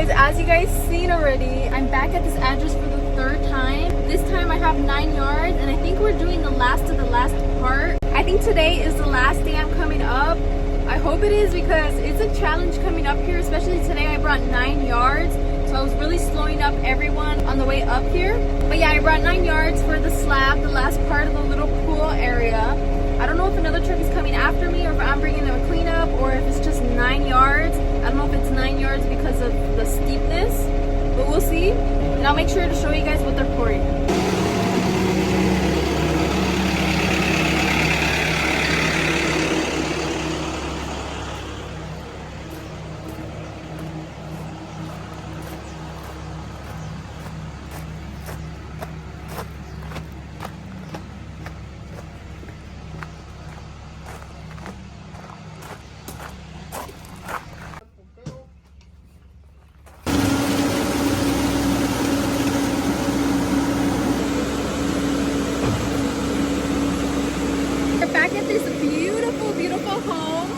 guys, as you guys seen already, I'm back at this address for the third time. This time I have 9 yards, and I think we're doing the last of the last part. I think today is the last day I'm coming up. I hope it is, because it's a challenge coming up here, especially today. I brought 9 yards, so I was really slowing up everyone on the way up here. But yeah, I brought 9 yards for the slab, the last part of the little pool area. I don't know if another truck is coming after me, or if I'm bringing them a cleanup, or if it's just 9 yards. I don't know if it's 9 yards because of the steepness, but we'll see. And I'll make sure to show you guys what they're pouring. Back at this beautiful, beautiful home.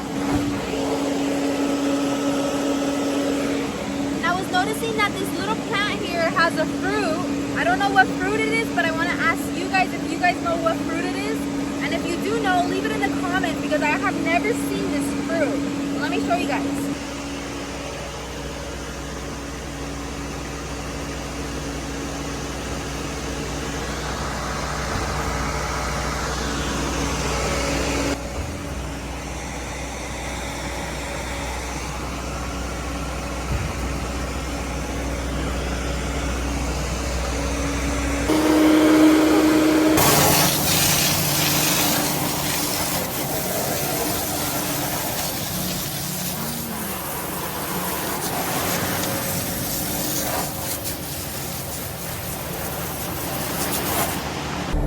I was noticing that this little plant here has a fruit. I don't know what fruit it is, but I want to ask you guys if you guys know what fruit it is. And if you do know, leave it in the comments, because I have never seen this fruit. So let me show you guys.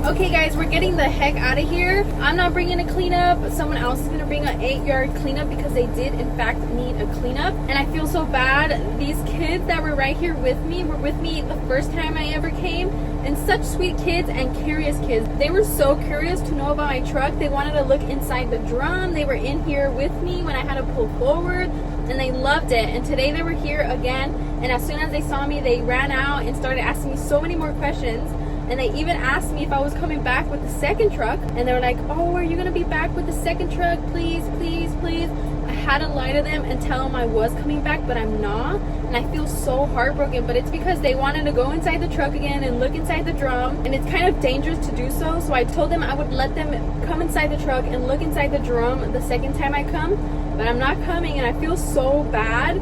Okay guys, we're getting the heck out of here. I'm not bringing a cleanup. Someone else is gonna bring an 8-yard cleanup, because they did in fact need a cleanup. And I feel so bad. These kids that were right here with me were with me the first time I ever came, and such sweet kids and curious kids. They were so curious to know about my truck. They wanted to look inside the drum. They were in here with me when I had to pull forward, and they loved it. And today they were here again, and as soon as they saw me, they ran out and started asking me so many more questions. And they even asked me if I was coming back with the second truck. And they were like, oh, are you going to be back with the second truck? Please, please, please. I had to lie to them and tell them I was coming back, but I'm not. And I feel so heartbroken. But it's because they wanted to go inside the truck again and look inside the drum. And it's kind of dangerous to do so. So I told them I would let them come inside the truck and look inside the drum the second time I come. But I'm not coming, and I feel so bad.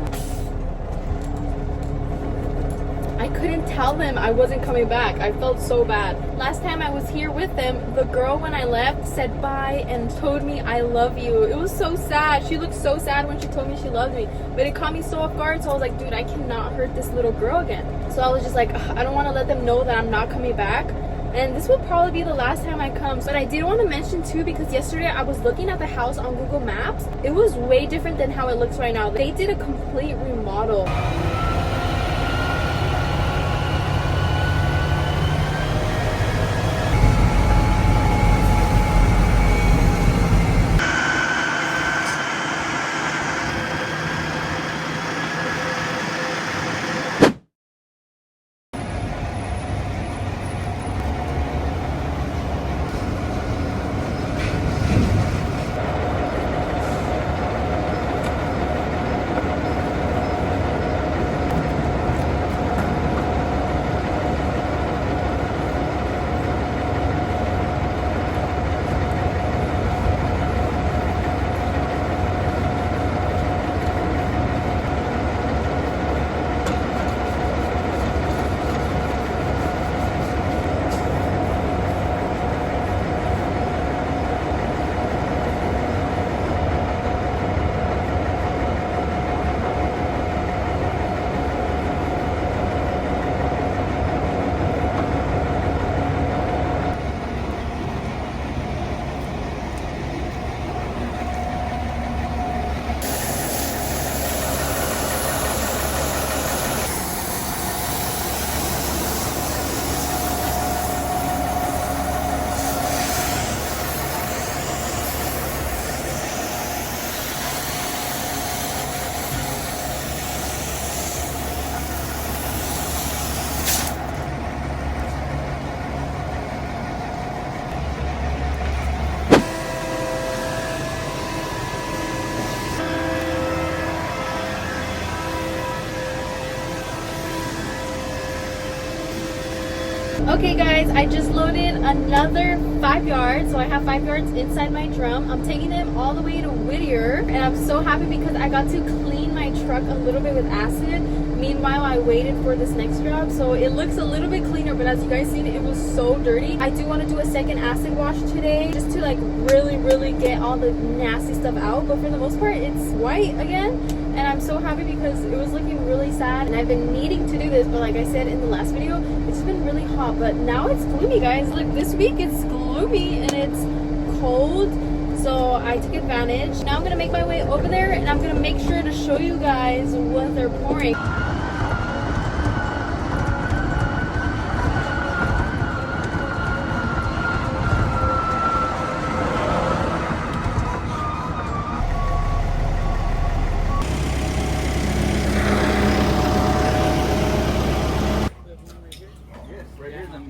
I couldn't tell them I wasn't coming back. I felt so bad. Last time I was here with them, the girl when I left said bye and told me I love you. It was so sad. She looked so sad when she told me she loved me. But it caught me so off guard, so I was like, dude, I cannot hurt this little girl again. So I was just like, I don't want to let them know that I'm not coming back. And this will probably be the last time I come. But I did want to mention too, because yesterday I was looking at the house on Google Maps. It was way different than how it looks right now. They did a complete remodel. Okay guys, I just loaded another 5 yards. So I have 5 yards inside my drum. I'm taking them all the way to Whittier, and I'm so happy because I got to clean my truck a little bit with acid. Meanwhile, I waited for this next job, so it looks a little bit cleaner, but as you guys seen, it was so dirty. I do want to do a second acid wash today just to like really get all the nasty stuff out, but for the most part it's white again. And I'm so happy because it was looking really sad, and I've been needing to do this, but like I said in the last video, it's been really hot. But now it's gloomy, guys. Look, this week it's gloomy and it's cold, so I took advantage. Now I'm gonna make my way over there, and I'm gonna make sure to show you guys what they're pouring.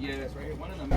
Yes, right here. One of them.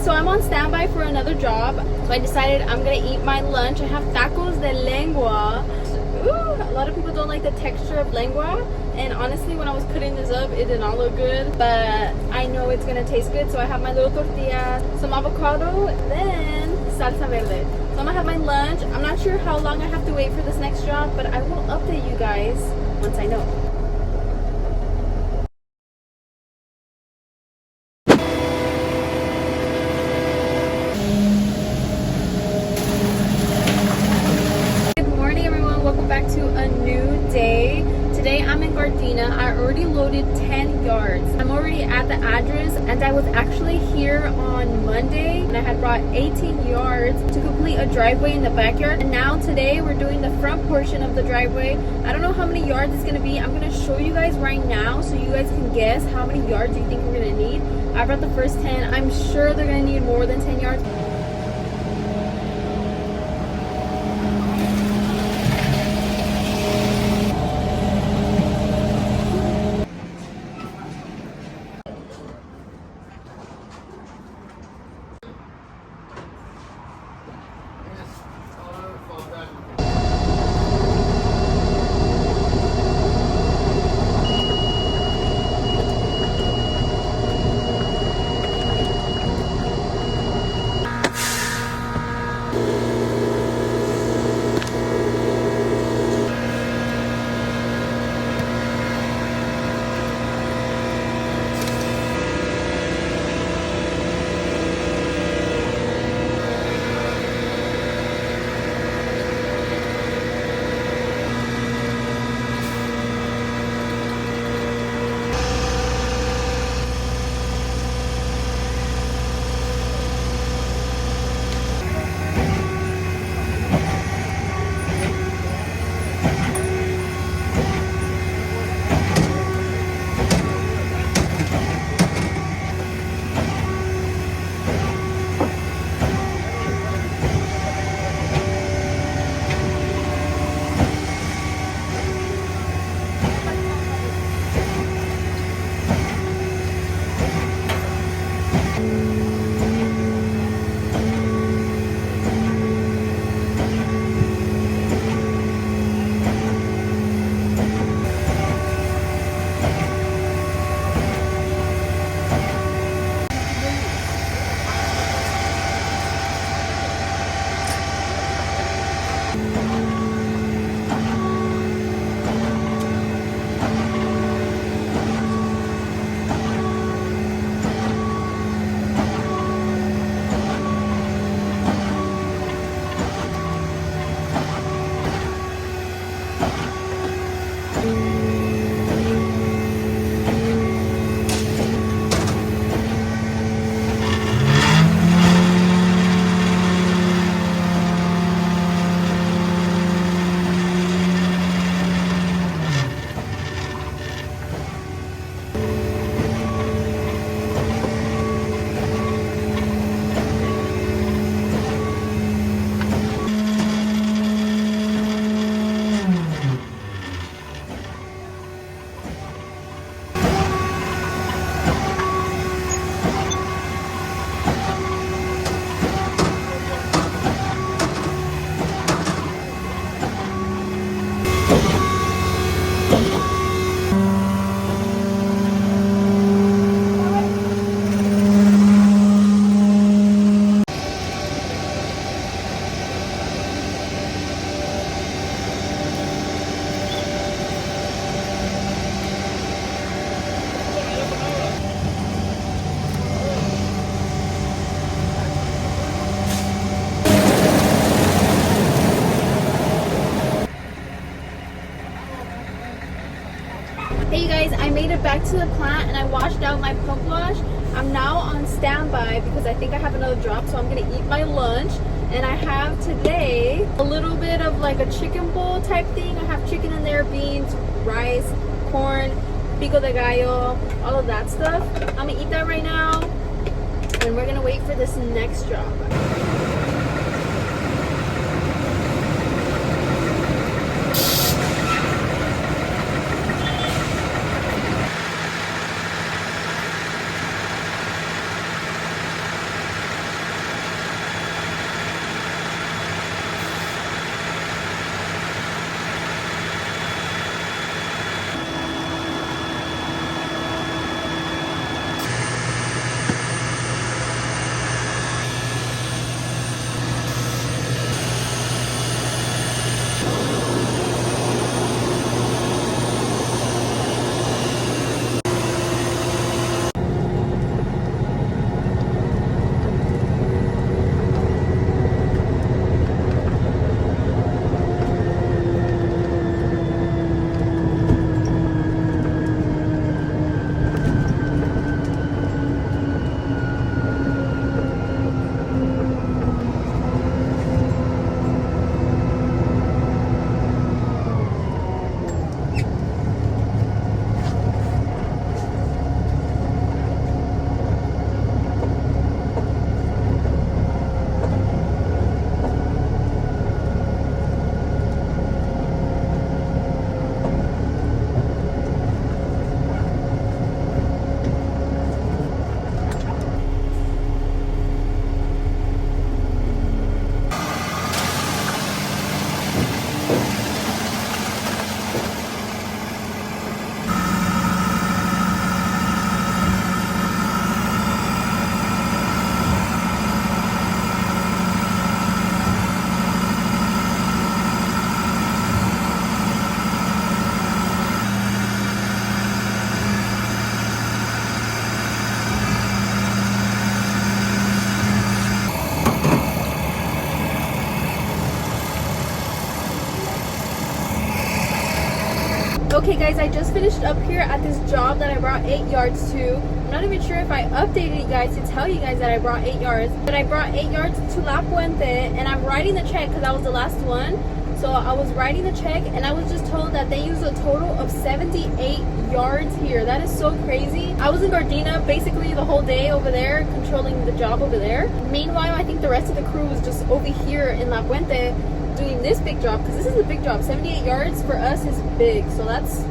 So I'm on standby for another job. So I decided I'm gonna eat my lunch. I have tacos de lengua. Ooh, a lot of people don't like the texture of lengua, and honestly when I was cutting this up it did not look good, but I know it's gonna taste good. So I have my little tortilla, some avocado, then salsa verde. So I'm gonna have my lunch. I'm not sure how long I have to wait for this next job, but I will update you guys once I know. Back to a new day. Today I'm in Gardena. I already loaded 10 yards. I'm already at the address, and I was actually here on Monday, and I had brought 18 yards to complete a driveway in the backyard. And now today we're doing the front portion of the driveway. I don't know how many yards it's gonna be. I'm gonna show you guys right now so you guys can guess how many yards you think we're gonna need. I brought the first 10. I'm sure they're gonna need more than 10 yards. went back to the plant and I washed out my pump wash. I'm now on standby because I think I have another job, so I'm gonna eat my lunch. And I have today a little bit of like a chicken bowl type thing. I have chicken in there, beans, rice, corn, pico de gallo, all of that stuff. I'm gonna eat that right now, and we're gonna wait for this next job. Okay guys, I just finished up here at this job that I brought 8 yards to. I'm not even sure if I updated you guys to tell you guys that I brought 8 yards, but I brought 8 yards to La Puente, and I'm writing the check because I was the last one. So I was writing the check and I was just told that they use a total of 78 yards here. That is so crazy. I was in Gardena basically the whole day over there, controlling the job over there. Meanwhile, I think the rest of the crew was just over here in La Puente doing this big job, because this is a big job. 78 yards for us is big, so that's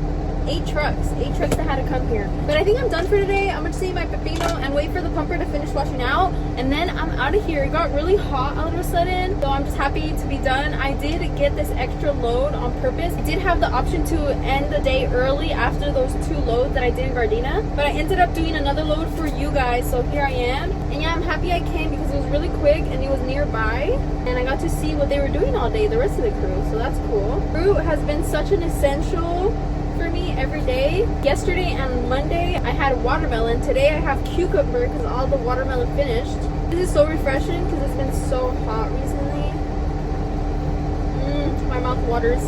8 trucks that had to come here. But I think I'm done for today. I'm gonna see my pepino and wait for the pumper to finish washing out, and then I'm out of here. It got really hot all of a sudden, so I'm just happy to be done. I did get this extra load on purpose. I did have the option to end the day early after those 2 loads that I did in Gardena, but I ended up doing another load for you guys, so here I am. And yeah, I'm happy I came because it was really quick and it was nearby, and I got to see what they were doing all day, the rest of the crew, so that's cool. Fruit has been such an essential for me every day. Yesterday and Monday I had watermelon. Today I have cucumber because all the watermelon finished. This is so refreshing because it's been so hot recently. My mouth waters.